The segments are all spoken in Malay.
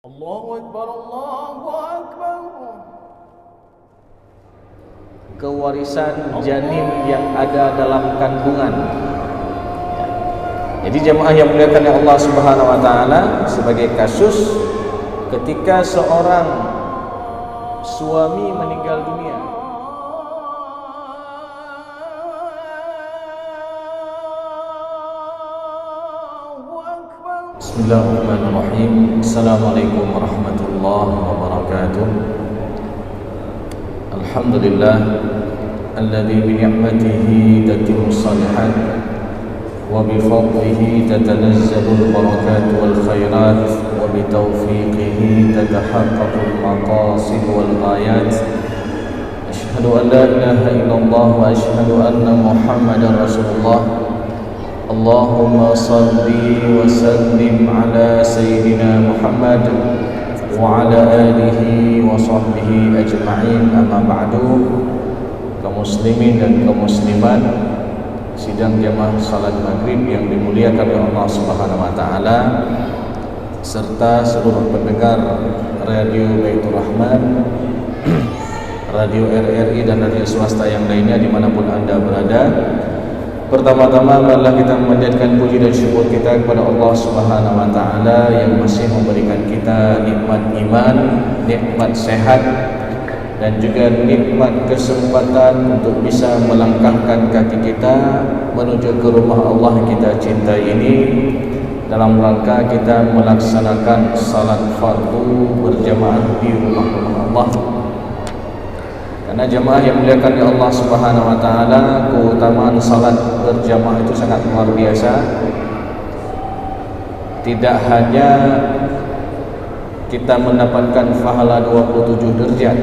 Allahu Akbar, Allahu Akbar. Kewarisan janin yang ada dalam kandungan. Jadi jemaah yang muliakan oleh Allah Subhanahu wa taala, sebagai kasus ketika seorang suami meninggal dunia, Bismillahirrahmanirrahim. Assalamualaikum warahmatullahi wabarakatuh. Alhamdulillah alladzi bi ni'matihi tatimmu shalihat wa bi fadlihi tatanazzalu al-barakat wal khairat wa bi tawfiqihi tatahaqqaqu al-maqasid wal ayat. Asyhadu an la ilaha illallah wa asyhadu anna Muhammadar Rasulullah. Allahumma salli wa sallim ala Sayyidina Muhammad wa ala alihi wa sahbihi ajma'in, amma ba'du. Kaum muslimin dan kaum muslimat, sidang jamaah salat maghrib yang dimuliakan oleh Allah Subhanahu wa taala, serta seluruh pendengar Radio Baitur Rahman, Radio RRI dan radio swasta yang lainnya dimanapun Anda berada. Pertama-tama marilah kita memanjatkan puji dan syukur kita kepada Allah Subhanahu wa taala yang masih memberikan kita nikmat iman, nikmat sehat, dan juga nikmat kesempatan untuk bisa melangkahkan kaki kita menuju ke rumah Allah yang kita cintai ini, dalam rangka kita melaksanakan salat fardu berjamaah di rumah-rumah Allah. Karena jemaah yang dimuliakan oleh Allah Subhanahu wa taala, keutamaan salat berjamaah itu sangat luar biasa. Tidak hanya kita mendapatkan pahala 27 derajat,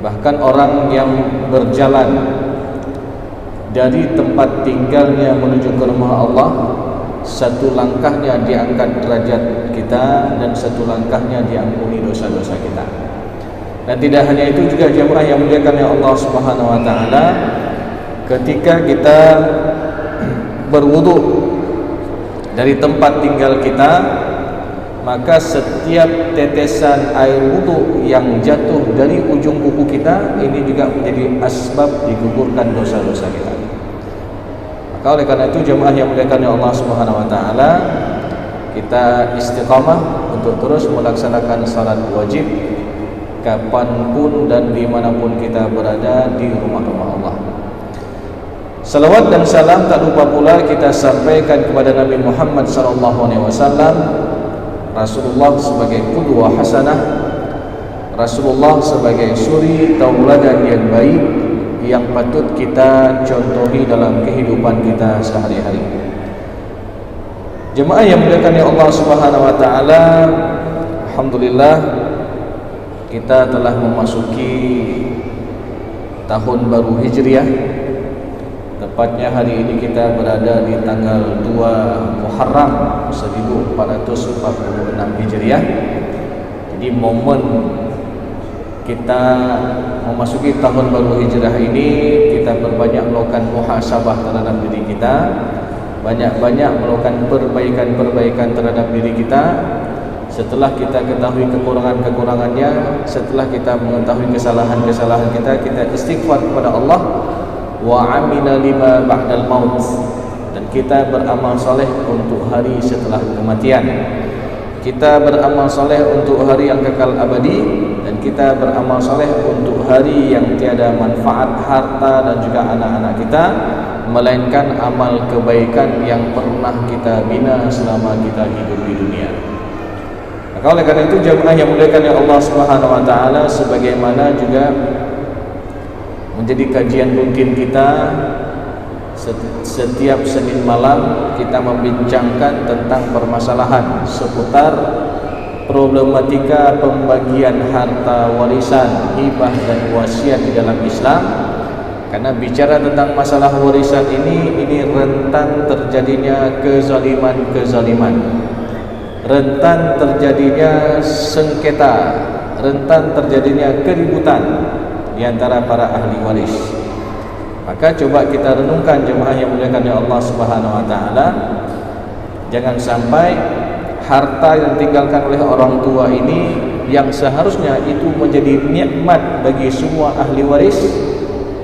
bahkan orang yang berjalan dari tempat tinggalnya menuju ke rumah Allah, satu langkahnya diangkat derajat kita dan satu langkahnya diampuni dosa-dosa kita. Dan tidak hanya itu juga jemaah yang dimuliakan oleh Allah Subhanahu wa taala, ketika kita berwudu dari tempat tinggal kita, maka setiap tetesan air wudu yang jatuh dari ujung kuku kita ini juga menjadi asbab digugurkan dosa-dosa kita. Maka oleh karena itu jemaah yang dimuliakan oleh Allah Subhanahu wa taala, kita istiqamah untuk terus melaksanakan salat wajib kapanpun dan dimanapun kita berada di rumah-rumah Allah. Salawat dan salam tak lupa pula kita sampaikan kepada Nabi Muhammad SAW, Rasulullah sebagai qudwah hasanah, Rasulullah sebagai suri tauladan yang baik yang patut kita contohi dalam kehidupan kita sehari-hari. Jemaah yang dimuliakan oleh Allah Subhanahu wa taala, alhamdulillah kita telah memasuki tahun baru Hijriah. Tepatnya hari ini kita berada di tanggal 2 Muharram 1446 Hijriah. Jadi momen kita memasuki tahun baru Hijriah ini, kita berbanyak melakukan muhasabah terhadap diri kita, banyak-banyak melakukan perbaikan-perbaikan terhadap diri kita. Setelah kita ketahui kekurangan-kekurangannya, setelah kita mengetahui kesalahan-kesalahan kita, kita istighfar kepada Allah, wa amila lima ba'dal maut, dan kita beramal soleh untuk hari setelah kematian. Kita beramal soleh untuk hari yang kekal abadi, dan kita beramal soleh untuk hari yang tiada manfaat harta dan juga anak-anak kita, melainkan amal kebaikan yang pernah kita bina selama kita hidup di dunia. Maka oleh karena itu jemaah yang dimuliakan oleh Allah Subhanahu wa taala, sebagaimana juga menjadi kajian rutin kita, setiap Senin malam kita membincangkan tentang permasalahan seputar problematika pembagian harta warisan, hibah dan wasiat di dalam Islam. Karena bicara tentang masalah warisan ini rentan terjadinya kezaliman, rentan terjadinya sengketa, rentan terjadinya keributan di antara para ahli waris. Maka coba kita renungkan jemaah yang dimuliakan oleh Allah Subhanahu wa taala, jangan sampai harta yang ditinggalkan oleh orang tua ini yang seharusnya itu menjadi nikmat bagi semua ahli waris,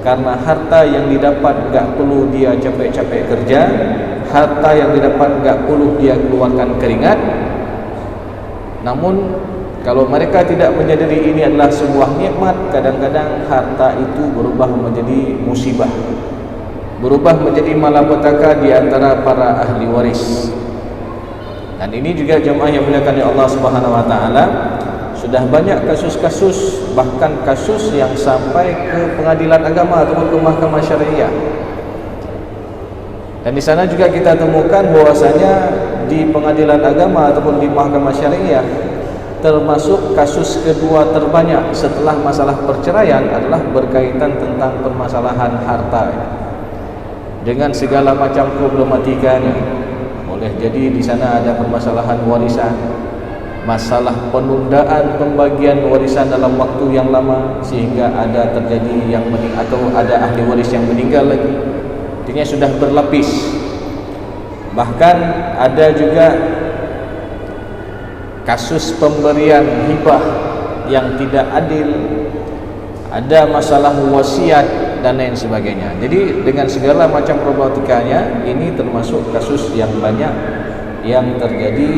karena harta yang didapat gak perlu dia capek-capek kerja, harta yang didapat gak perlu dia keluarkan keringat. Namun kalau mereka tidak menyadari ini adalah sebuah nikmat, kadang-kadang harta itu berubah menjadi musibah, berubah menjadi malapetaka di antara para ahli waris. Dan ini juga jemaah yang dimuliakan oleh Allah Subhanahu wa taala, sudah banyak kasus-kasus, bahkan kasus yang sampai ke pengadilan agama ataupun ke mahkamah syariah. Dan di sana juga kita temukan bahwasanya di pengadilan agama ataupun di mahkamah syariah, termasuk kasus kedua terbanyak setelah masalah perceraian adalah berkaitan tentang permasalahan harta dengan segala macam problematikanya. Boleh jadi di sana ada permasalahan warisan, masalah penundaan pembagian warisan dalam waktu yang lama sehingga ada terjadi yang atau ada ahli waris yang meninggal lagi. Artinya sudah berlapis. Bahkan ada juga kasus pemberian hibah yang tidak adil, ada masalah wasiat dan lain sebagainya. Jadi dengan segala macam problematikanya, ini termasuk kasus yang banyak yang terjadi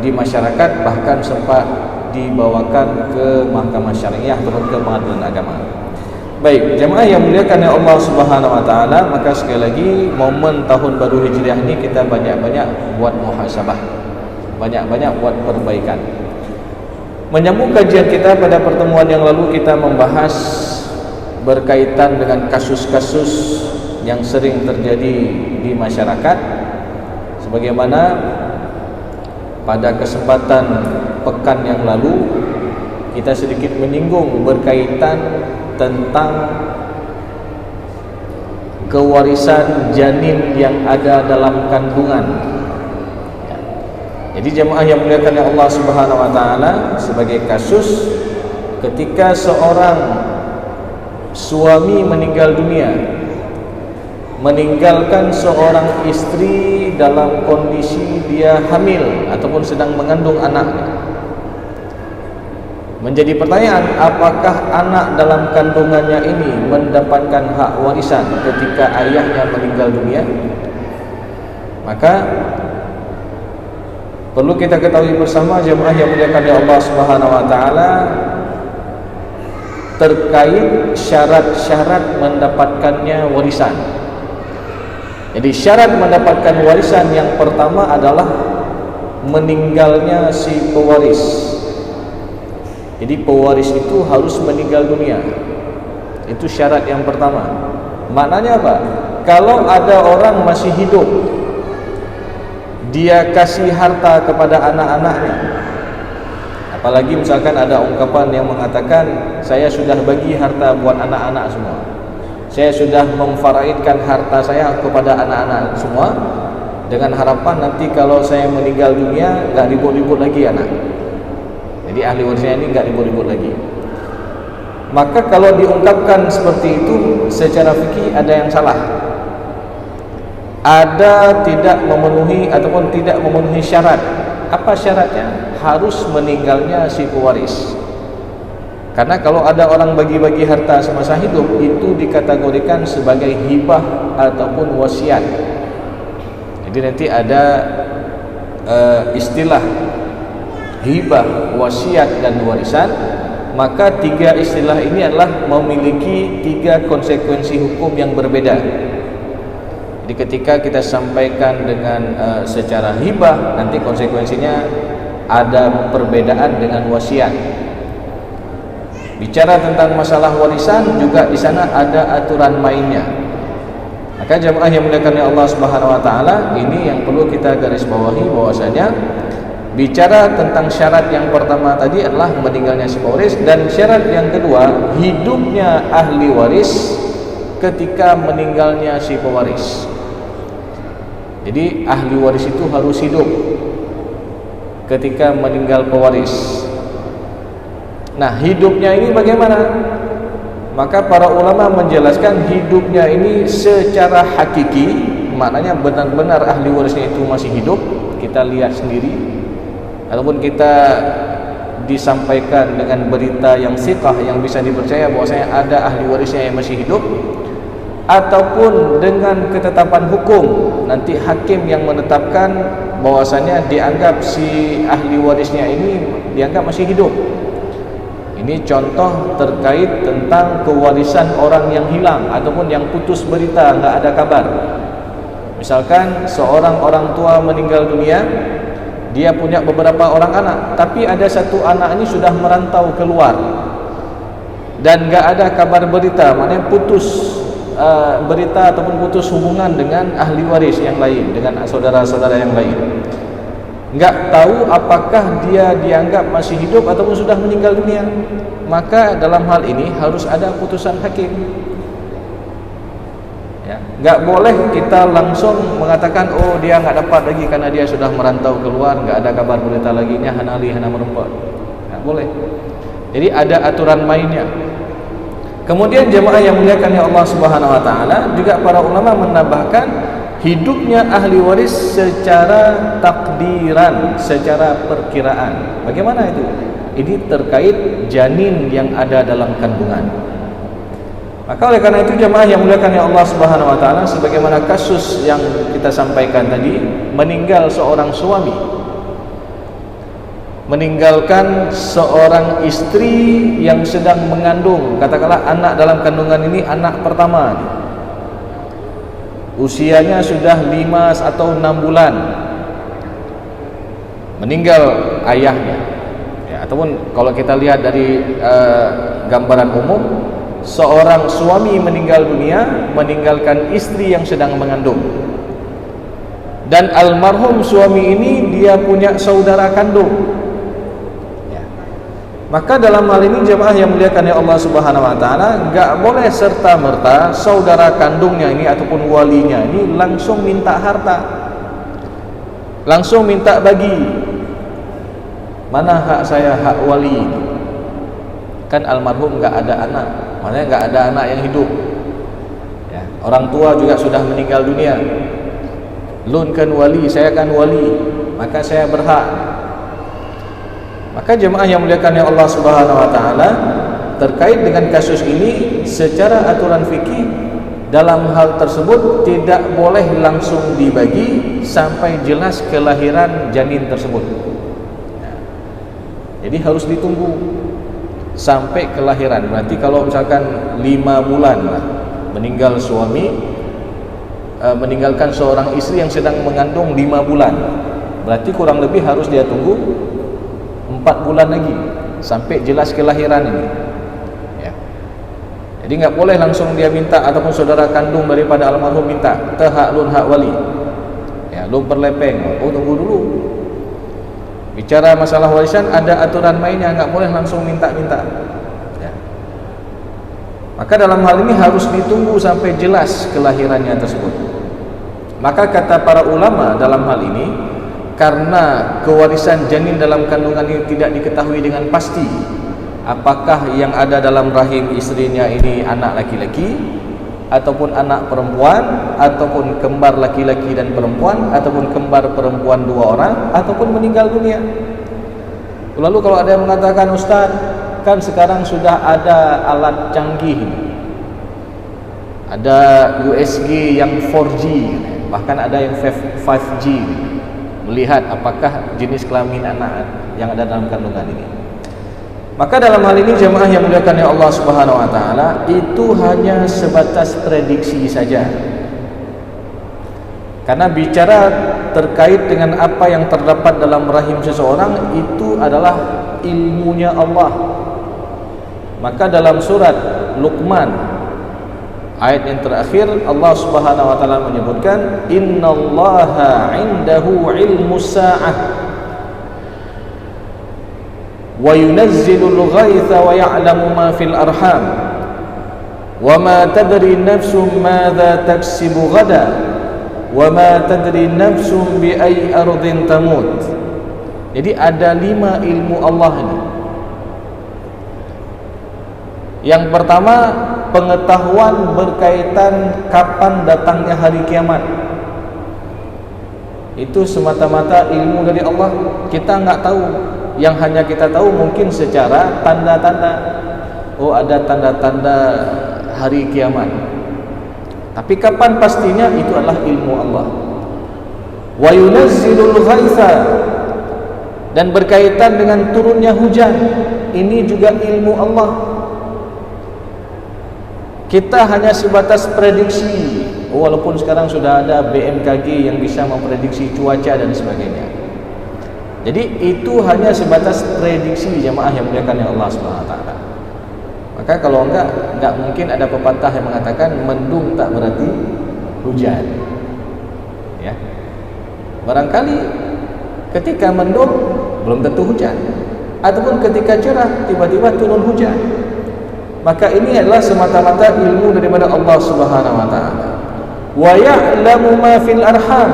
di masyarakat, bahkan sempat dibawakan ke mahkamah syariah ataupun ke pengadilan agama. Baik, jemaah yang muliakan oleh Allah Subhanahu wa taala, maka sekali lagi momen tahun baru Hijriah ini kita banyak-banyak buat muhasabah, banyak-banyak buat perbaikan. Menyambung kajian kita pada pertemuan yang lalu, kita membahas berkaitan dengan kasus-kasus yang sering terjadi di masyarakat, sebagaimana pada kesempatan pekan yang lalu kita sedikit menyinggung berkaitan tentang kewarisan janin yang ada dalam kandungan. Jadi jemaah yang dimuliakan oleh Allah Subhanahu wa taala, sebagai kasus ketika seorang suami meninggal dunia, meninggalkan seorang istri dalam kondisi dia hamil ataupun sedang mengandung anaknya. Menjadi pertanyaan, apakah anak dalam kandungannya ini mendapatkan hak warisan ketika ayahnya meninggal dunia? Maka perlu kita ketahui bersama jemaah yang dimuliakan oleh Allah Subhanahu wa taala, terkait syarat-syarat mendapatkannya warisan. Jadi syarat mendapatkan warisan yang pertama adalah meninggalnya si pewaris. Jadi pewaris itu harus meninggal dunia. Itu syarat yang pertama. Maknanya apa? Kalau ada orang masih hidup, dia kasih harta kepada anak-anaknya, apalagi misalkan ada ungkapan yang mengatakan, saya sudah bagi harta buat anak-anak semua, saya sudah memfaraidkan harta saya kepada anak-anak semua, dengan harapan nanti kalau saya meninggal dunia gak ribut-ribut lagi anak. Jadi ahli warisnya ini gak ribut-ribut lagi. Maka kalau diungkapkan seperti itu, secara fikih ada yang salah. Ada tidak memenuhi ataupun tidak memenuhi syarat. Apa syaratnya? Harus meninggalnya si pewaris. Karena kalau ada orang bagi-bagi harta semasa hidup, itu dikategorikan sebagai hibah ataupun wasiat. Jadi nanti ada istilah hibah, wasiat dan warisan. Maka tiga istilah ini adalah memiliki tiga konsekuensi hukum yang berbeda. Jadi ketika kita sampaikan dengan secara hibah, nanti konsekuensinya ada perbedaan dengan wasiat. Bicara tentang masalah warisan juga di sana ada aturan mainnya. Maka jemaah yang dimuliakan oleh Allah Subhanahu wa taala, ini yang perlu kita garis bawahi, bahwasanya bicara tentang syarat yang pertama tadi adalah meninggalnya si pewaris, dan syarat yang kedua hidupnya ahli waris ketika meninggalnya si pewaris. Jadi ahli waris itu harus hidup ketika meninggal pewaris. Nah, hidupnya ini bagaimana? Maka para ulama menjelaskan hidupnya ini secara hakiki, maknanya benar-benar ahli warisnya itu masih hidup, kita lihat sendiri ataupun kita disampaikan dengan berita yang siqah, yang bisa dipercaya bahwasanya ada ahli warisnya yang masih hidup, ataupun dengan ketetapan hukum nanti hakim yang menetapkan bahwasanya dianggap si ahli warisnya ini dianggap masih hidup. Ini contoh terkait tentang kewarisan orang yang hilang ataupun yang putus berita, enggak ada kabar. Misalkan seorang orang tua meninggal dunia, dia punya beberapa orang anak, tapi ada satu anak ini sudah merantau keluar dan enggak ada kabar berita, maknanya putus berita ataupun putus hubungan dengan ahli waris yang lain, dengan saudara-saudara yang lain. Enggak tahu apakah dia dianggap masih hidup ataupun sudah meninggal dunia. Maka dalam hal ini harus ada putusan hakim. Ya, enggak boleh kita langsung mengatakan oh dia enggak dapat lagi karena dia sudah merantau keluar, enggak ada kabar berita lagi, nya hanali hana merempot. Enggak boleh. Jadi ada aturan mainnya. Kemudian jemaah yang muliakan ya Allah Subhanahu wa taala, juga para ulama menambahkan hidupnya ahli waris secara takdiran, secara perkiraan. Bagaimana itu? Ini terkait janin yang ada dalam kandungan. Maka oleh karena itu jemaah yang muliakan ya Allah Subhanahu wa taala, sebagaimana kasus yang kita sampaikan tadi, meninggal seorang suami, meninggalkan seorang istri yang sedang mengandung, katakanlah anak dalam kandungan ini anak pertama, usianya sudah 5 atau 6 bulan, meninggal ayahnya. Ya, ataupun kalau kita lihat dari gambaran umum, seorang suami meninggal dunia, meninggalkan istri yang sedang mengandung, dan almarhum suami ini dia punya saudara kandung. Maka dalam hal ini jemaah yang muliakan ya Allah Subhanahu wa taala, enggak boleh serta-merta saudara kandungnya ini ataupun walinya ini langsung minta harta, langsung minta bagi. Mana hak saya, hak wali ini? Kan almarhum enggak ada anak, maknanya enggak ada anak yang hidup. Ya, orang tua juga sudah meninggal dunia. Lun kan wali, saya kan wali, maka saya berhak. Maka jemaah yang muliakan ya Allah Subhanahu wa taala, terkait dengan kasus ini secara aturan fikih dalam hal tersebut tidak boleh langsung dibagi sampai jelas kelahiran janin tersebut. Jadi harus ditunggu sampai kelahiran. Berarti kalau misalkan 5 bulan lah, meninggal suami, meninggalkan seorang istri yang sedang mengandung 5 bulan, berarti kurang lebih harus dia tunggu 4 bulan lagi sampai jelas kelahiran ini. Ya. Jadi enggak boleh langsung dia minta ataupun saudara kandung daripada almarhum minta hak lun hak wali. Ya, lun berlepeng. Oh, tunggu dulu. Bicara masalah warisan ada aturan mainnya, enggak boleh langsung minta-minta. Ya. Maka dalam hal ini harus ditunggu sampai jelas kelahirannya tersebut. Maka kata para ulama dalam hal ini, karena kewarisan janin dalam kandungan ini tidak diketahui dengan pasti apakah yang ada dalam rahim istrinya ini anak laki-laki ataupun anak perempuan, ataupun kembar laki-laki dan perempuan, ataupun kembar perempuan 2 orang, ataupun meninggal dunia. Lalu kalau ada yang mengatakan, Ustaz, kan sekarang sudah ada alat canggih, ada USG yang 4G, bahkan ada yang 5G, melihat apakah jenis kelamin anak yang ada dalam kandungan ini. Maka dalam hal ini jemaah yang muliakan ya Allah Subhanahu wa taala, itu hanya sebatas prediksi saja. Karena bicara terkait dengan apa yang terdapat dalam rahim seseorang itu adalah ilmunya Allah. Maka dalam surat Luqman ayat yang terakhir, Allah Subhanahu wa taala menyebutkan, innallaha 'indahu 'ilmus sa'ah wa yunazzilul ghaitha wa ya'lamu ma fil arham wa ma tadri nafsun madza taksibu ghada wa ma tadri nafsun bi ayyi ardin tamut. Jadi ada 5 ilmu Allah ini. Yang pertama, pengetahuan berkaitan kapan datangnya hari kiamat. Itu semata-mata ilmu dari Allah. Kita nggak tahu. Yang hanya kita tahu mungkin secara tanda-tanda. Oh, ada tanda-tanda hari kiamat. Tapi kapan pastinya, itu adalah ilmu Allah. Wa yunazzilul ghaitha, dan berkaitan dengan turunnya hujan, ini juga ilmu Allah. Kita hanya sebatas prediksi, walaupun sekarang sudah ada BMKG yang bisa memprediksi cuaca dan sebagainya. Jadi itu hanya sebatas prediksi, jemaah yang dimuliakan oleh Allah SWT. Maka kalau enggak mungkin ada pepatah yang mengatakan mendung tak berarti hujan. Ya. Barangkali ketika mendung belum tentu hujan, ataupun ketika cerah tiba-tiba turun hujan. Maka ini adalah semata-mata ilmu daripada Allah Subhanahu wa taala. Wa ya'lamu ma fil arham,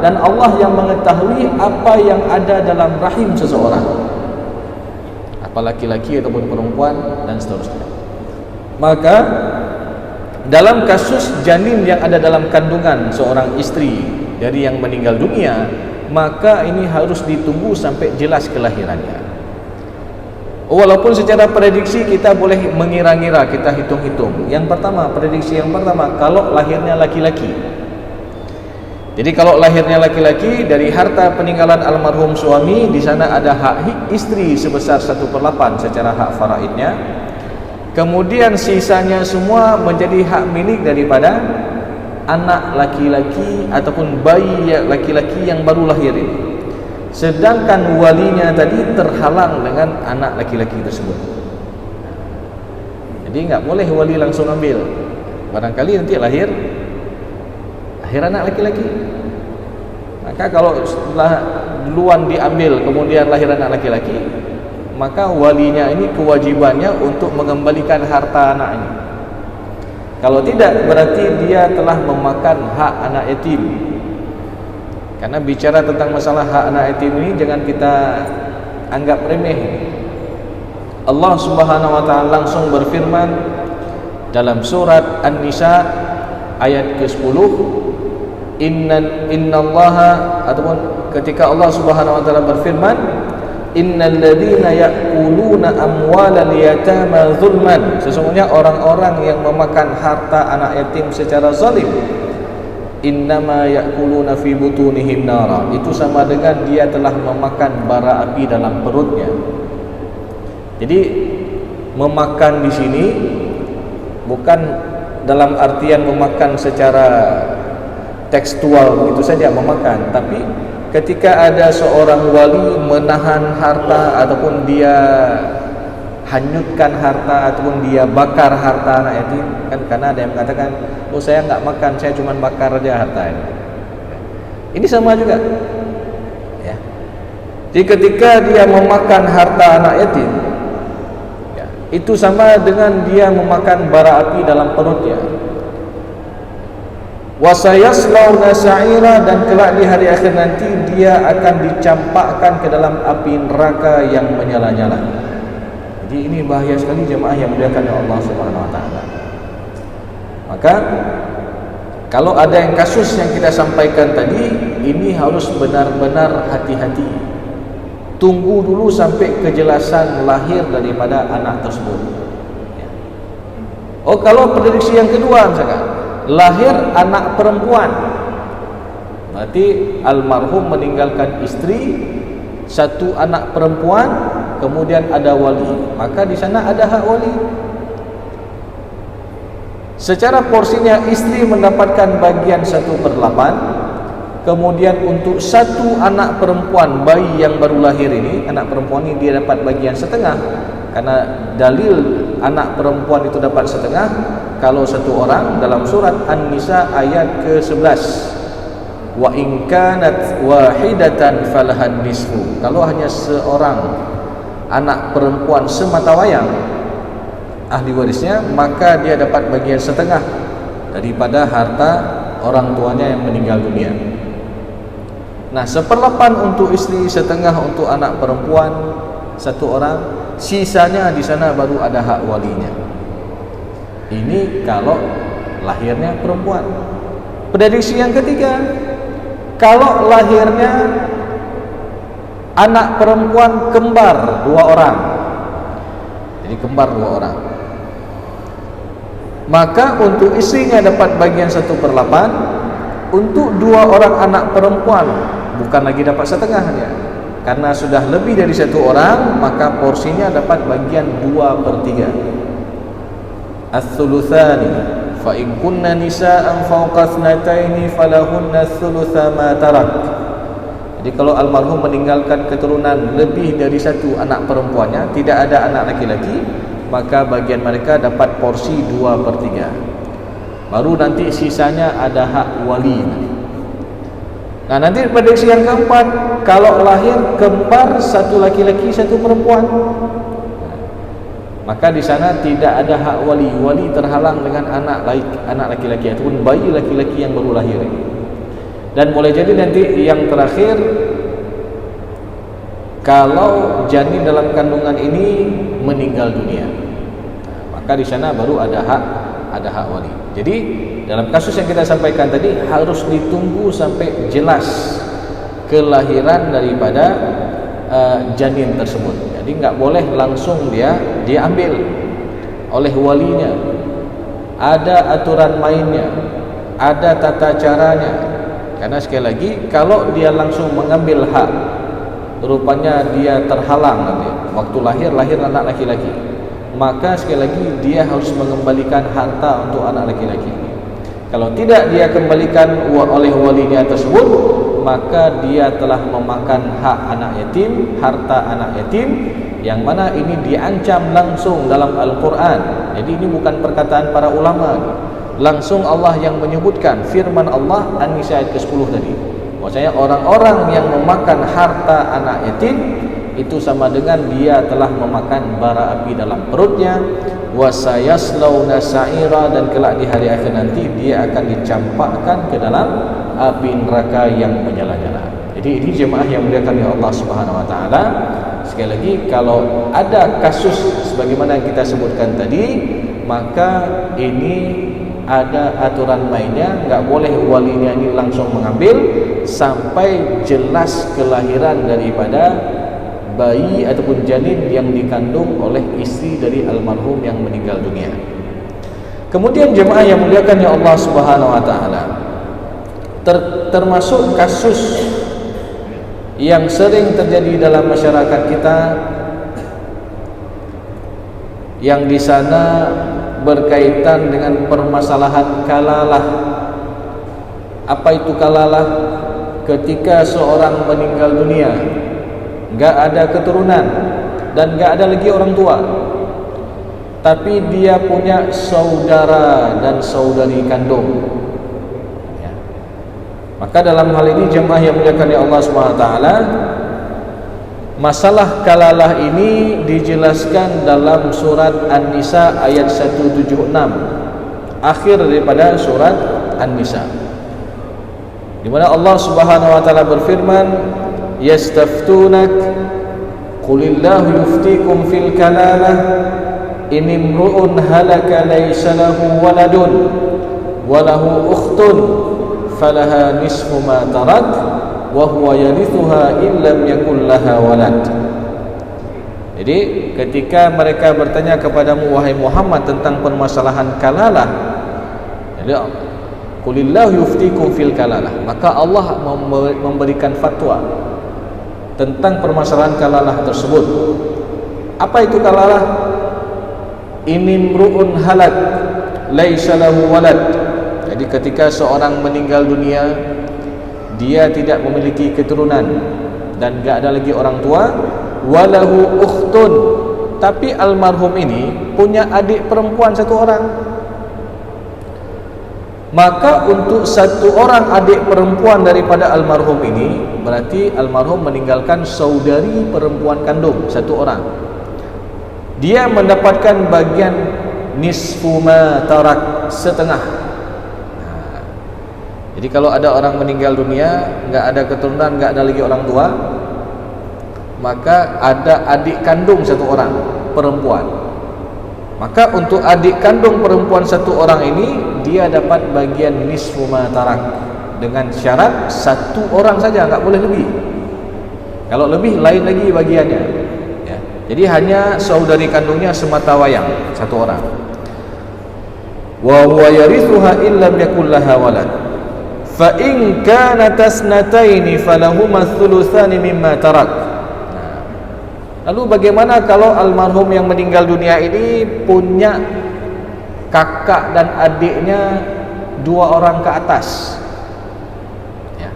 dan Allah yang mengetahui apa yang ada dalam rahim seseorang, apa laki-laki ataupun perempuan dan seterusnya. Maka dalam kasus janin yang ada dalam kandungan seorang istri dari yang meninggal dunia, maka ini harus ditunggu sampai jelas kelahirannya. Walaupun secara prediksi kita boleh mengira-ngira, kita hitung-hitung. Yang pertama, prediksi yang pertama, kalau lahirnya laki-laki. Jadi kalau lahirnya laki-laki, dari harta peninggalan almarhum suami, di sana ada hak istri sebesar 1/8 secara hak faraidnya. Kemudian sisanya semua menjadi hak milik daripada anak laki-laki ataupun bayi laki-laki yang baru lahir ini. Sedangkan walinya tadi terhalang dengan anak laki-laki tersebut. Jadi enggak boleh wali langsung ambil. Barangkali nanti lahir anak laki-laki. Maka kalau setelah duluan diambil kemudian lahir anak laki-laki, maka walinya ini kewajibannya untuk mengembalikan harta anaknya. Kalau tidak, berarti dia telah memakan hak anak yatim. Karena bicara tentang masalah hak anak yatim ini jangan kita anggap remeh. Allah Subhanahu wa taala langsung berfirman dalam surat An-Nisa ayat ke-10, innallaha, ataupun ketika Allah Subhanahu wa taala berfirman, innal ladzina ya'kuluna amwalal yatama zulman, sesungguhnya orang-orang yang memakan harta anak yatim secara zalim, innama ya'kuluna fi butunihim nara, itu sama dengan dia telah memakan bara api dalam perutnya. Jadi memakan di sini bukan dalam artian memakan secara tekstual begitu saja memakan, tapi ketika ada seorang wali menahan harta ataupun dia hanyutkan harta ataupun dia bakar harta anak yatim, kan karena ada yang mengatakan, oh saya enggak makan, saya cuma bakar aja harta ini. Ini sama juga. Ya. Jadi ketika dia memakan harta anak yatim, ya, itu sama dengan dia memakan bara api dalam perutnya. Wasayaslawna sa'ira, dan kelak di hari akhir nanti dia akan dicampakkan ke dalam api neraka yang menyala-nyala. Jadi ini bahaya sekali jemaah yang dimuliakan oleh Allah Subhanahu wa taala. Maka kalau ada yang kasus yang kita sampaikan tadi, ini harus benar-benar hati-hati. Tunggu dulu sampai kejelasan lahir daripada anak tersebut. Oh, kalau prediksi yang kedua misalkan lahir anak perempuan, berarti almarhum meninggalkan istri, satu anak perempuan, kemudian ada wali, maka di sana ada hak wali. Secara porsinya istri mendapatkan bagian 1/8, kemudian untuk satu anak perempuan bayi yang baru lahir ini, anak perempuan ini dia dapat bagian setengah, karena dalil anak perempuan itu dapat setengah kalau satu orang dalam surat An-Nisa ayat ke-11, wa in kanat wahidatan falahan nisfu, kalau hanya seorang anak perempuan semata wayang ahli warisnya, maka dia dapat bagian setengah daripada harta orang tuanya yang meninggal dunia. Nah, 1/8 untuk istri, setengah untuk anak perempuan satu orang, sisanya di sana baru ada hak walinya. Ini kalau lahirnya perempuan. Prediksi yang ketiga, kalau lahirnya anak perempuan kembar 2 orang, jadi kembar 2 orang, maka untuk istrinya dapat bagian 1/8, untuk 2 orang anak perempuan bukan lagi dapat setengah dia, karena sudah lebih dari 1 orang, maka porsinya dapat bagian 2/3. Ats-tsulutsani fa in kunna nisaa'an fawqa thnataini falahunna tsulutsa ma tarak. Jadi kalau almarhum meninggalkan keturunan lebih dari 1 anak perempuannya, tidak ada anak laki-laki, maka bagian mereka dapat porsi 2/3. Baru nanti sisanya ada hak wali. Nah, nanti prediksi yang keempat, kalau lahir kembar 1 laki-laki 1 perempuan, maka di sana tidak ada hak wali. Wali terhalang dengan anak laki-laki ataupun bayi laki-laki yang baru lahir. Dan boleh jadi nanti yang terakhir, kalau janin dalam kandungan ini meninggal dunia, maka di sana baru ada hak wali. Jadi dalam kasus yang kita sampaikan tadi harus ditunggu sampai jelas kelahiran daripada janin tersebut. Jadi nggak boleh langsung dia ambil oleh walinya. Ada aturan mainnya, ada tata caranya. Karena sekali lagi, kalau dia langsung mengambil hak, rupanya dia terhalang nanti. Waktu lahir anak laki-laki, maka sekali lagi dia harus mengembalikan harta untuk anak laki-laki. Kalau tidak dia kembalikan oleh walinya tersebut, maka dia telah memakan hak anak yatim, harta anak yatim, yang mana ini diancam langsung dalam Al-Quran. Jadi ini bukan perkataan para ulama, langsung Allah yang menyebutkan, firman Allah An-Nisa ayat ke-10 tadi, bahwasanya orang-orang yang memakan harta anak yatim itu sama dengan dia telah memakan bara api dalam perutnya, wasayaslawna sa'ira, dan kelak di hari akhir nanti dia akan dicampakkan ke dalam api neraka yang menyala-nyala. Jadi ini jemaah yang muliakan oleh Allah Subhanahu wa taala. Sekali lagi, kalau ada kasus sebagaimana yang kita sebutkan tadi, maka ini ada aturan mainnya, enggak boleh walinya ini langsung mengambil sampai jelas kelahiran daripada bayi ataupun janin yang dikandung oleh istri dari almarhum yang meninggal dunia. Kemudian jemaah yang muliakan ya Allah Subhanahu wa taala, termasuk kasus yang sering terjadi dalam masyarakat kita, yang di sana berkaitan dengan permasalahan kalalah. Apa itu kalalah? Ketika seorang meninggal dunia, enggak ada keturunan dan enggak ada lagi orang tua, tapi dia punya saudara dan saudari kandung. Ya. Maka dalam hal ini jemaah yang muliakan ya Allah SWT, masalah kalalah ini dijelaskan dalam surat An-Nisa ayat 176, akhir daripada surat An-Nisa, di mana Allah Subhanahu wa taala berfirman, yastaftunak qulillahu yuftikum fil kalalah in imru'un halaka laysa lahu waladun wa lahu ukhtun falaha nisfu ma tarak wa huwa yarithuha illam yakul laha walad. Jadi ketika mereka bertanya kepadamu wahai Muhammad tentang permasalahan kalalah, jadi qulillahu yuftikum fil kalalah, maka Allah memberikan fatwa tentang permasalahan kalalah tersebut. Apa itu kalalah? Inimru'un halak laisa lahu walad. Jadi ketika seorang meninggal dunia, dia tidak memiliki keturunan dan enggak ada lagi orang tua, walahu ukhtun, tapi almarhum ini punya adik perempuan 1 orang. Maka untuk 1 orang adik perempuan daripada almarhum ini, berarti almarhum meninggalkan saudari perempuan kandung 1 orang. Dia mendapatkan bagian nisfu ma tarak, setengah. Jadi kalau ada orang meninggal dunia, enggak ada keturunan, enggak ada lagi orang tua, maka ada adik kandung 1 orang perempuan. Maka untuk adik kandung perempuan 1 orang ini, dia dapat bagian nisfu ma tarak, dengan syarat satu orang saja, enggak boleh lebih. Kalau lebih lain lagi bagiannya, ya. Jadi hanya saudari kandungnya semata wayang satu orang. Wa huwa yarithuha illam yakul laha walad. Fa in kanat tasnataini falahuma thulutsani mimma tarak. Lalu bagaimana kalau almarhum yang meninggal dunia ini punya kakak dan adiknya 2 orang ke atas, ya.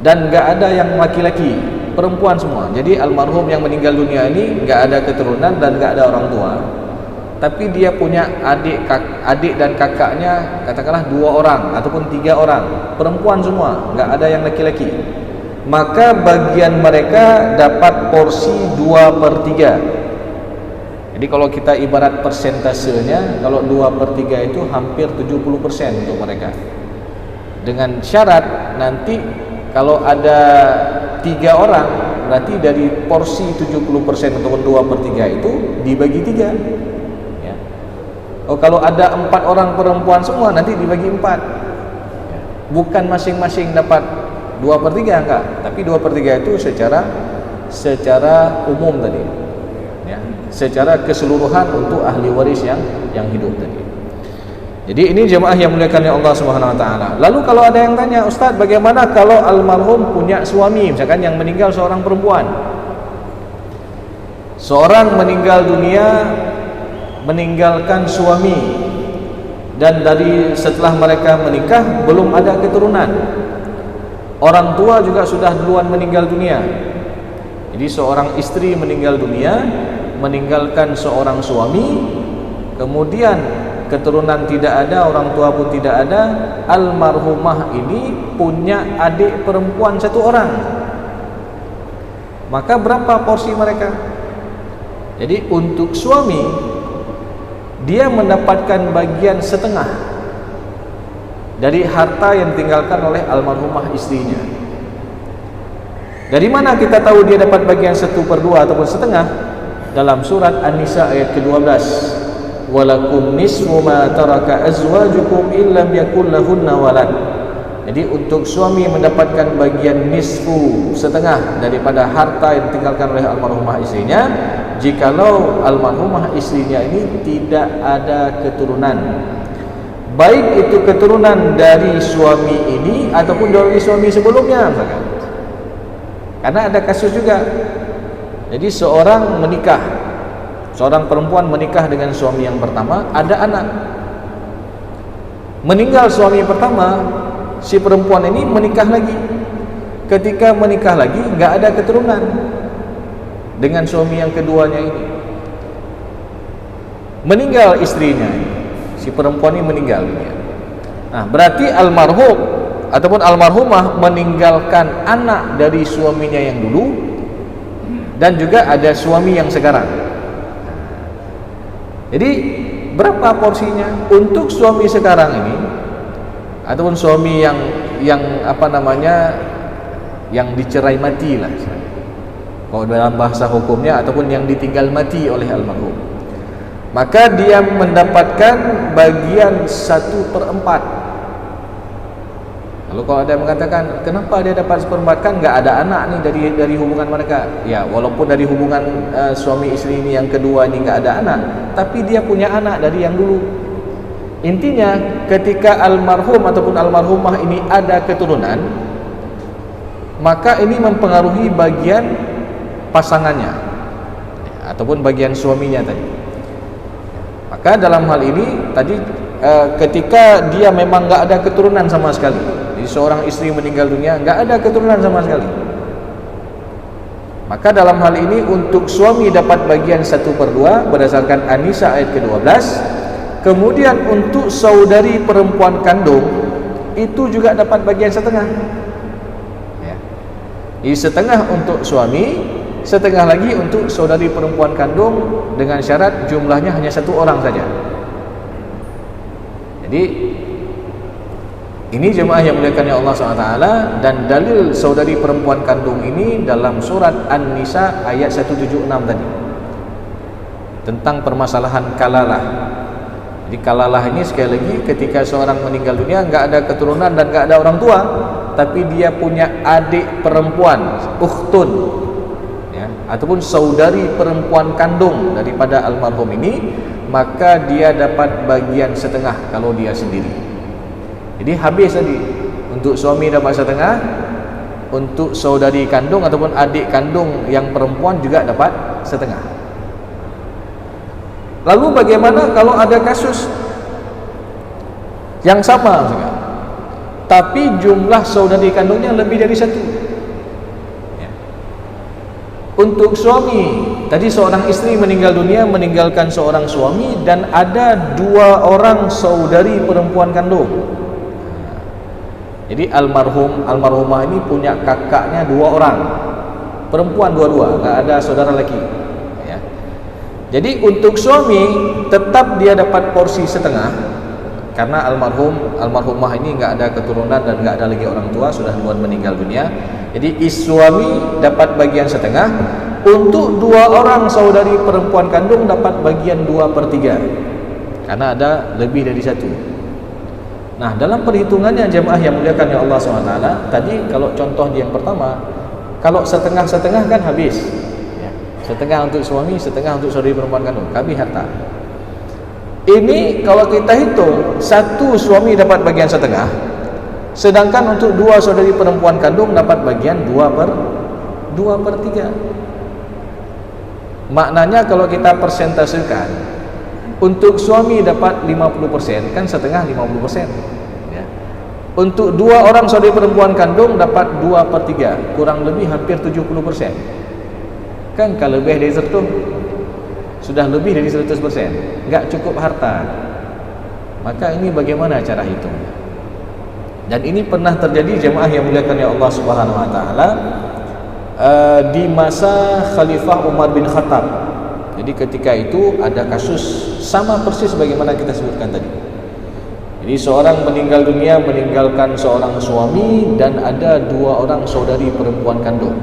Dan enggak ada yang laki-laki, perempuan semua. Jadi almarhum yang meninggal dunia ini enggak ada keturunan dan enggak ada orang tua. Tapi dia punya adik dan kakaknya katakanlah 2 orang ataupun 3 orang, perempuan semua, enggak ada yang laki-laki. Maka bagian mereka dapat porsi 2/3. Jadi kalau kita ibarat persentasenya, kalau 2/3 itu hampir 70% untuk mereka. Dengan syarat nanti kalau ada 3 orang, berarti dari porsi 70% ataupun 2/3 itu dibagi 3. Ya. Oh, kalau ada 4 orang perempuan semua, nanti dibagi 4. Ya. Bukan masing-masing dapat 2/3, enggak, tapi 2/3 itu secara umum tadi, ya, secara keseluruhan untuk ahli waris yang hidup tadi. Jadi ini jemaah yang muliakan oleh Allah Subhanahu wa taala. Lalu kalau ada yang tanya, Ustaz, bagaimana kalau almarhum punya suami, misalkan yang meninggal seorang perempuan. Seorang meninggal dunia meninggalkan suami, dan dari setelah mereka menikah belum ada keturunan. Orang tua juga sudah duluan meninggal dunia. Jadi seorang istri meninggal dunia, meninggalkan seorang suami, kemudian keturunan tidak ada, orang tua pun tidak ada. Almarhumah ini punya adik perempuan 1 orang. Maka berapa porsi mereka? Jadi untuk suami, dia mendapatkan bagian setengah dari harta yang ditinggalkan oleh almarhumah istrinya. Dari mana kita tahu dia dapat bagian 1/2 ataupun setengah? Dalam surat An-Nisa ayat ke-12. Walakum nisfu ma taraka azwajukum illam yakul lahunna walad. Jadi untuk suami mendapatkan bagian nisfu, setengah daripada harta yang ditinggalkan oleh almarhumah istrinya, jikalau almarhumah istrinya ini tidak ada keturunan. Baik itu keturunan dari suami ini ataupun dari suami sebelumnya, misalkan. Karena ada kasus juga. Jadi seorang menikah, seorang perempuan menikah dengan suami yang pertama, ada anak. Meninggal suami pertama, si perempuan ini menikah lagi. Ketika menikah lagi, enggak ada keturunan dengan suami yang keduanya ini. Meninggal istrinya ini, si perempuan ini meninggal dunia. Nah, berarti almarhum ataupun almarhumah meninggalkan anak dari suaminya yang dulu dan juga ada suami yang sekarang. Jadi berapa porsinya untuk suami sekarang ini ataupun suami yang apa namanya, yang dicerai mati lah, kalau dalam bahasa hukumnya, ataupun yang ditinggal mati oleh almarhum, maka dia mendapatkan bagian 1/4. Lalu kalau ada yang mengatakan, kenapa dia dapat 1/4? Kan nggak ada anak nih dari hubungan mereka. Ya, walaupun dari hubungan suami istri ini yang kedua ini nggak ada anak, tapi dia punya anak dari yang dulu. Intinya ketika almarhum ataupun almarhumah ini ada keturunan, maka ini mempengaruhi bagian pasangannya ataupun bagian suaminya tadi. Maka dalam hal ini tadi ketika dia memang nggak ada keturunan sama sekali, jadi seorang istri meninggal dunia nggak ada keturunan sama sekali, maka dalam hal ini untuk suami dapat bagian 1/2 berdasarkan An-Nisa ayat ke-12. Kemudian untuk saudari perempuan kandung itu juga dapat bagian setengah, ya. Jadi setengah untuk suami, setengah lagi untuk saudari perempuan kandung, dengan syarat jumlahnya hanya 1 orang saja. Jadi ini jemaah yang muliakan Allah SWT, dan dalil saudari perempuan kandung ini dalam surat An-Nisa ayat 176 tadi, tentang permasalahan kalalah. Jadi kalalah ini sekali lagi ketika seorang meninggal dunia nggak ada keturunan dan nggak ada orang tua, tapi dia punya adik perempuan, ukhtun, ya, ataupun saudari perempuan kandung daripada almarhum ini, maka dia dapat bagian setengah kalau dia sendiri. Jadi habis tadi, untuk suami dapat setengah, untuk saudari kandung ataupun adik kandung yang perempuan juga dapat setengah. Lalu bagaimana kalau ada kasus yang sama misalkan, tapi jumlah saudari kandungnya lebih dari satu, ya. Untuk suami, tadi seorang istri meninggal dunia meninggalkan seorang suami dan ada 2 orang saudari perempuan kandung. Jadi almarhumah ini punya kakaknya 2 orang perempuan, dua-dua, nggak ada saudara laki. Jadi untuk suami tetap dia dapat porsi setengah, karena almarhumah ini nggak ada keturunan dan nggak ada lagi orang tua, sudah duluan meninggal dunia. Jadi suami dapat bagian setengah. Untuk 2 orang saudari perempuan kandung dapat bagian 2/3, karena ada lebih dari satu. Nah, dalam perhitungannya jemaah yang muliakan ya Allah SWT, tadi kalau contoh yang pertama, kalau setengah-setengah kan habis. Setengah untuk suami, setengah untuk saudari perempuan kandung, habis harta. Ini kalau kita hitung, satu suami dapat bagian setengah, sedangkan untuk 2 saudari perempuan kandung dapat bagian 2/3. Maknanya kalau kita persentasekan, untuk suami dapat 50%, kan setengah 50%, ya. Untuk 2 orang saudari perempuan kandung dapat 2/3, kurang lebih hampir 70%. Kan kalau lebih dari 100, sudah lebih dari 100%, enggak cukup harta. Maka ini bagaimana cara hitungnya? Dan ini pernah terjadi jemaah yang muliakan ya Allah Subhanahu wa taala, di masa Khalifah Umar bin Khattab. Jadi ketika itu ada kasus sama persis bagaimana kita sebutkan tadi. Jadi seorang meninggal dunia meninggalkan seorang suami dan ada 2 orang saudari perempuan kandung.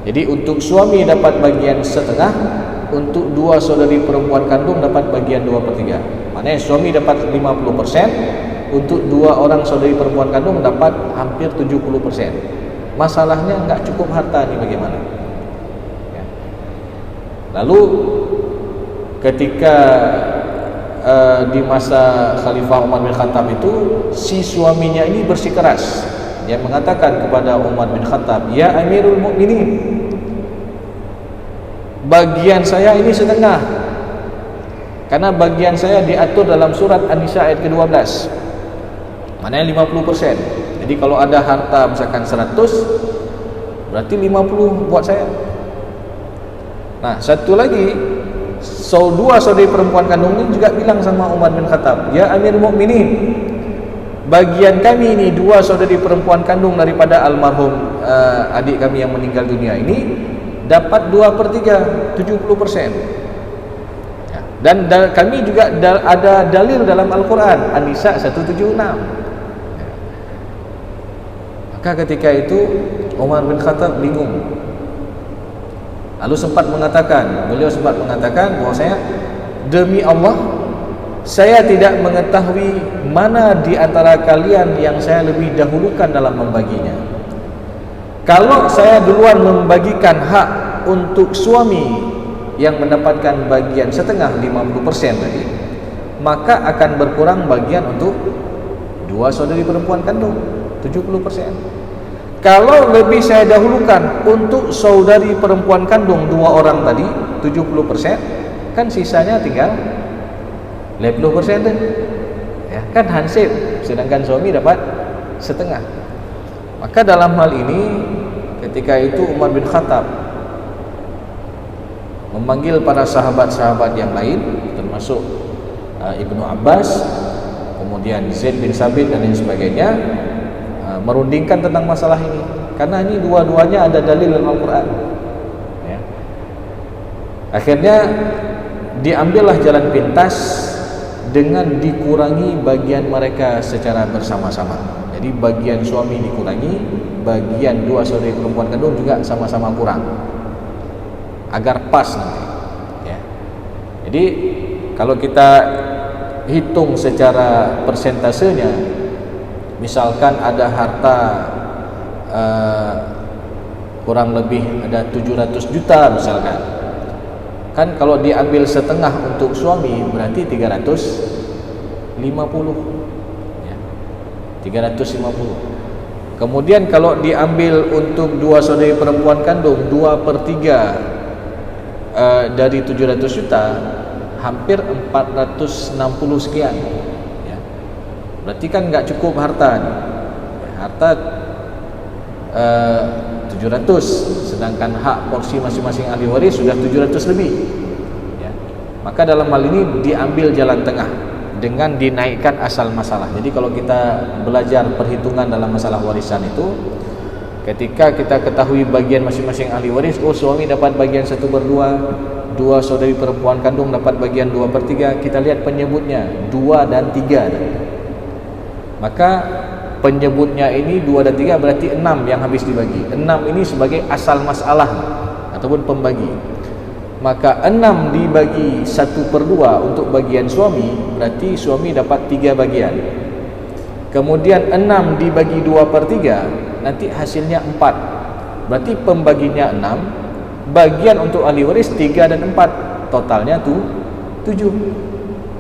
Jadi untuk suami dapat bagian setengah, untuk 2 saudari perempuan kandung dapat bagian 2/3. Maknanya suami dapat 50%, untuk 2 orang saudari perempuan kandung dapat hampir 70%. Masalahnya enggak cukup harta, ini bagaimana? Ya. Lalu ketika di masa Khalifah Umar bin Khattab itu, si suaminya ini bersikeras. Dia mengatakan kepada Umar bin Khattab, "Ya Amirul Mukminin, bagian saya ini setengah, karena bagian saya diatur dalam surat An-Nisa ayat ke-12, maknanya 50%. Jadi kalau ada harta misalkan 100, berarti 50 buat saya." Nah, satu lagi, 2 saudari perempuan kandung ini juga bilang sama Umar bin Khattab, "Ya Amirul Mukminin, bagian kami ini 2 saudari perempuan kandung daripada almarhum adik kami yang meninggal dunia ini dapat 2/3, 70%. Ya. Dan kami juga ada dalil dalam Al-Quran, An-Nisa 176. Ya. Maka ketika itu Umar bin Khattab bingung. Lalu beliau sempat mengatakan bahwasanya, "Demi Allah, saya tidak mengetahui mana di antara kalian yang saya lebih dahulukan dalam membaginya. Kalau saya duluan membagikan hak untuk suami yang mendapatkan bagian setengah 50% tadi, maka akan berkurang bagian untuk 2 saudari perempuan kandung 70%. Kalau lebih saya dahulukan untuk saudari perempuan kandung 2 orang tadi 70%, kan sisanya tinggal 50% deh. Ya, kan hansip, sedangkan suami dapat setengah. Maka dalam hal ini ketika itu Umar bin Khattab memanggil para sahabat-sahabat yang lain, termasuk Ibnu Abbas, kemudian Zaid bin Sabit dan lain sebagainya, merundingkan tentang masalah ini, karena ini dua-duanya ada dalil dalam Al-Quran. Ya. Akhirnya diambillah jalan pintas dengan dikurangi bagian mereka secara bersama-sama. Jadi bagian suami dikurangi, bagian 2 saudari perempuan kandung juga sama-sama kurang, agar pas nanti. Ya. Jadi kalau kita hitung secara persentasenya, misalkan ada harta kurang lebih ada 700 juta misalkan, kan kalau diambil setengah untuk suami berarti 350 ya, 350. Kemudian kalau diambil untuk dua saudari perempuan kandung 2/3 dari 700 juta, hampir 460 sekian ya. Berarti kan nggak cukup harta nih. Harta 700, sedangkan hak porsi masing-masing ahli waris sudah 700 lebih ya. Maka dalam hal ini diambil jalan tengah dengan dinaikkan asal masalah. Jadi kalau kita belajar perhitungan dalam masalah warisan itu, ketika kita ketahui bagian masing-masing ahli waris, oh suami dapat bagian 1/2, dua saudari perempuan kandung dapat bagian 2/3, kita lihat penyebutnya 2 dan 3. Maka penyebutnya ini 2 dan 3 berarti 6 yang habis dibagi. 6 ini sebagai asal masalah ataupun pembagi. Maka 6 dibagi 1/2 untuk bagian suami, berarti suami dapat 3 bagian. Kemudian 6 dibagi 2/3, nanti hasilnya 4. Berarti pembaginya 6, bagian untuk ahli waris 3 dan 4, totalnya tuh 7.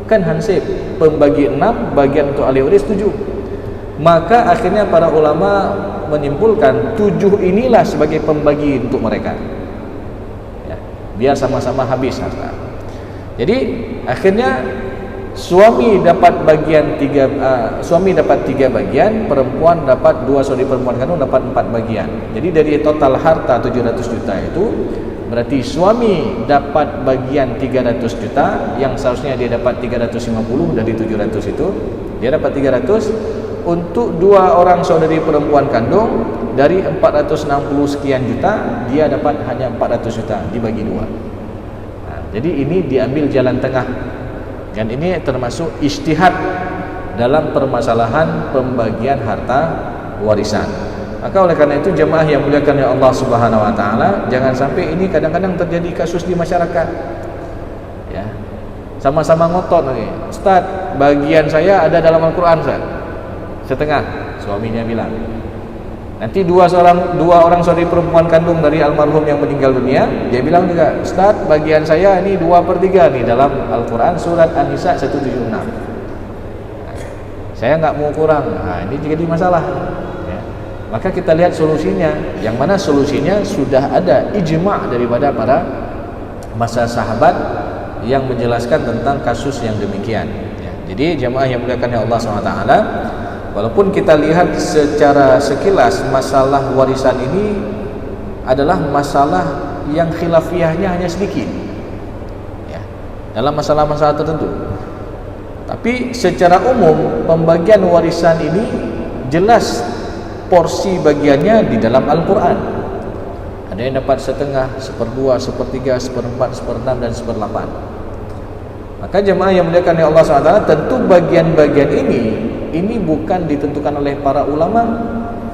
Kan hansip, pembagi 6, bagian untuk ahli waris 7. Maka akhirnya para ulama menyimpulkan 7 inilah sebagai pembagi untuk mereka ya, biar sama-sama habis harta. Jadi akhirnya suami dapat bagian 3, suami dapat 3 bagian, perempuan dapat 2 saudari perempuan kandung dapat 4 bagian. Jadi dari total harta 700 juta itu berarti suami dapat bagian 300 juta, yang seharusnya dia dapat 350 dari 700 itu, dia dapat 300. Untuk 2 orang saudari perempuan kandung dari 460 sekian juta, dia dapat hanya 400 juta dibagi 2. Nah, jadi ini diambil jalan tengah. Dan ini termasuk ijtihad dalam permasalahan pembagian harta warisan. Maka oleh karena itu jemaah yang muliakan ya Allah Subhanahu wa taala, jangan sampai ini kadang-kadang terjadi kasus di masyarakat. Ya. Sama-sama ngotot nih. Ustaz, bagian saya ada dalam Al-Qur'an, Ustaz. Setengah, suaminya bilang. Nanti dua orang saudari perempuan kandung dari almarhum yang meninggal dunia, dia bilang juga, Ustaz, bagian saya ini 2/3 nih dalam Al-Quran surat An-Nisa 176. Saya nggak mau kurang. Nah, ini jadi masalah ya. Maka kita lihat solusinya, yang mana solusinya sudah ada ijma' daripada para masa sahabat yang menjelaskan tentang kasus yang demikian ya. Jadi jemaah yang muliakan ya Allah SWT, walaupun kita lihat secara sekilas masalah warisan ini adalah masalah yang khilafiyahnya hanya sedikit ya, dalam masalah-masalah tertentu, tapi secara umum pembagian warisan ini jelas porsi bagiannya di dalam Al-Quran. Ada yang dapat setengah, 1/2, 1/3, 1/4, 1/6 dan 1/8. Maka jemaah yang muliakan ya Allah SWT, tentu bagian-bagian ini bukan ditentukan oleh para ulama,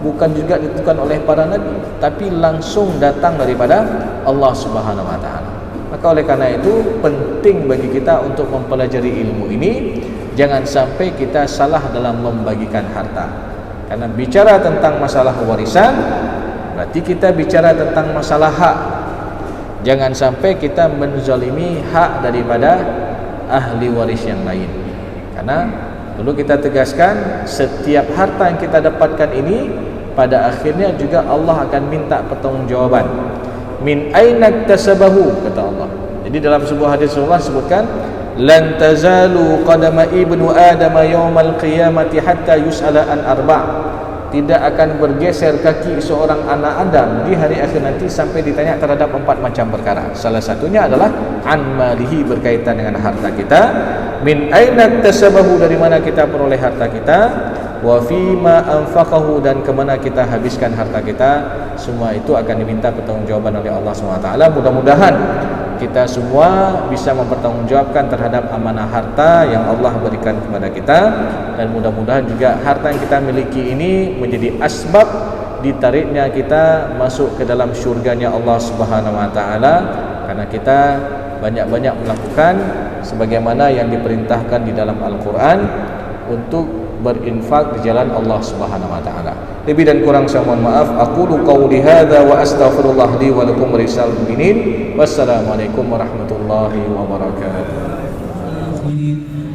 bukan juga ditentukan oleh para nabi, tapi langsung datang daripada Allah Subhanahu wa taala. Maka oleh karena itu penting bagi kita untuk mempelajari ilmu ini, jangan sampai kita salah dalam membagikan harta. Karena bicara tentang masalah warisan berarti kita bicara tentang masalah hak. Jangan sampai kita menzalimi hak daripada ahli waris yang lain. Karena perlu kita tegaskan, setiap harta yang kita dapatkan ini pada akhirnya juga Allah akan minta pertanggungjawaban. Min aina iktasabahu, kata Allah. Jadi dalam sebuah hadis Rasulullah sebutkan, lan tazalu qadama ibnu adam yaumal qiyamati hatta yus'ala an arba'. Tidak akan bergeser kaki seorang anak Adam di hari akhir nanti sampai ditanya terhadap 4 macam perkara. Salah satunya adalah an malihi, berkaitan dengan harta kita. Min aina iktasabahu, dari mana kita peroleh harta kita. Wa fima anfaqahu, dan kemana kita habiskan harta kita. Semua itu akan diminta pertanggungjawaban oleh Allah SWT. Mudah-mudahan kita semua bisa mempertanggungjawabkan terhadap amanah harta yang Allah berikan kepada kita, dan mudah-mudahan juga harta yang kita miliki ini menjadi asbab ditariknya kita masuk ke dalam syurganya Allah Subhanahu wa taala, karena kita banyak-banyak melakukan sebagaimana yang diperintahkan di dalam Al-Quran untuk berinfak di jalan Allah Subhanahu wa taala. Lebih dan kurang saya mohon maaf. Aqulu qawli hadza wa astaghfirullah li wa lakum risal mu'minin. Wassalamualaikum warahmatullahi wabarakatuh.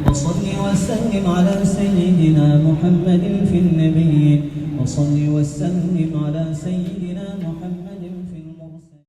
وصل وسلم على سيدنا محمد في النبيين وصل وسلم على سيدنا محمد